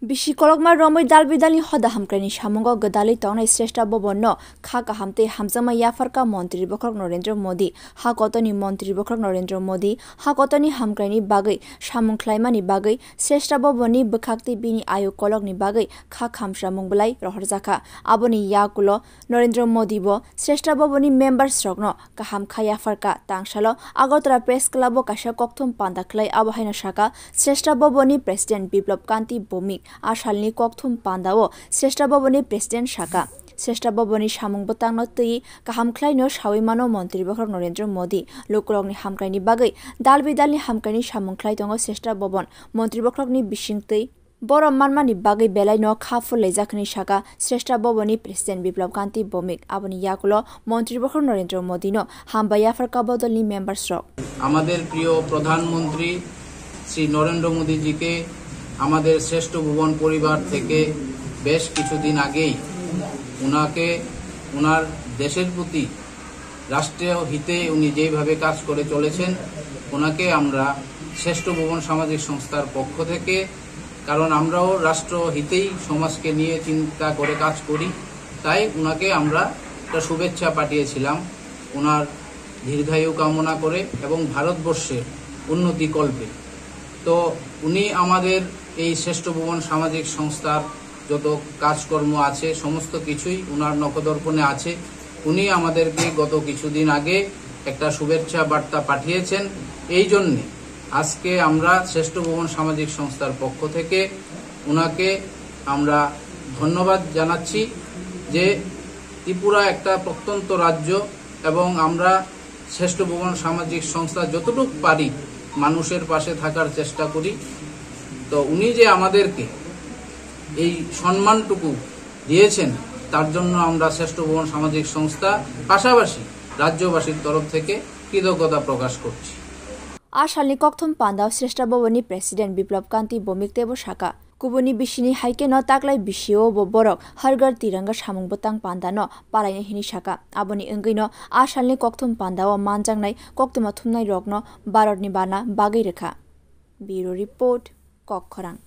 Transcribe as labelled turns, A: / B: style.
A: Bishi kolokma romoi dalbidalni hoda hamkrani shamungo gadali tongna sreshta bobonno khaka hamte hamjama yafarka Mantri Bokrok Narendra Modi hakotoni Mantri Bokrok Narendra Modi hakotoni hamkrani bagai shamungklaimani bagai sreshta boboni bekhakti bini ayu kolokni bagai khak hamsha mungblai rohorjaka aboni yakulo Narendra Modi bo sreshta boboni members rokno kaham khaya farka tangshalo Agartala Press Club o kasha kokthum pandaklai abahaina shaka sreshta boboni President Biplop Kanti Bomik Ashalni kokthum pandao sreshta boboni president shaka sreshta boboni samung botangno tui kaham khlaino shawimano Mantri Bokrok Narendra Modi lokolokni hamkraini bagai dalbidalni hamkraini samung khlai tongo sreshta bobon Mantri Bokrokni bisingtui Boro manmani bagai belai no khaful leijakni shaka sreshta boboni president Biplop Kanti Bomik aboni yakulo Mantri Bokrok Narendra Modi no hambaya farka bodolni members rok
B: আমাদের প্রিয় প্রধানমন্ত্রী Shri Narendra Modi GK আমাদের শ্রেষ্ঠ ভুবন পরিবার থেকে বেশ কিছুদিন আগেই উনাকে উনার দেশের প্রতি রাষ্ট্রীয় হিতে উনি যেভাবে কাজ করে চলেছেন ওনাকে আমরা শ্রেষ্ঠ ভুবন সামাজিক সংস্থার পক্ষ থেকে কারণ আমরাও রাষ্ট্র হিতেই সমাজকে নিয়ে চিন্তা করে কাজ করি তাই উনাকে আমরা একটা শুভেচ্ছা পাঠিয়েছিলাম ওনার দীর্ঘায়ু কামনা করে এবং ভারতবর্ষের উন্নতি কল্পে তো উনি আমাদের এই শ্রেষ্ঠ ভুবন সামাজিক সংস্থার যত কাজকর্ম আছে সমস্ত কিছুই উনার নখদর্পণে আছে উনি আমাদেরকে গত কিছুদিন আগে একটা শুভেচ্ছা বার্তা পাঠিয়েছেন এই জন্য আজকে আমরা শ্রেষ্ঠ ভুবন সামাজিক সংস্থার পক্ষ থেকে উনাকে আমরা ধন্যবাদ জানাচ্ছি যে ত্রিপুরা একটা প্রত্যন্ত রাজ্য এবং আমরা শ্রেষ্ঠ ভুবন সামাজিক সংস্থা যতটুকু পারি মানুষের পাশে থাকার চেষ্টা করি তো উনি যে আমাদেরকে এই সম্মানটুকু দিয়েছেন তার জন্য আমরা শ্রেষ্ঠ ভুবন সামাজিক সংস্থা পাশাপাশি রাজ্যবাসীর তরফ থেকে কৃতজ্ঞতা প্রকাশ করছি
A: Ashalni kokthum pandao sreshta boboni president Biplop Kanti Bomik tebo shaka kubuni bishini haike no taklai bishio bo borok hargar tiranga samung botang pandano palaina hini shaka aboni engino Ashalni kokthum pandao manjangnai koktuma thumnai rokno barotni bana bagai rekha Bureau Report Kokkhorang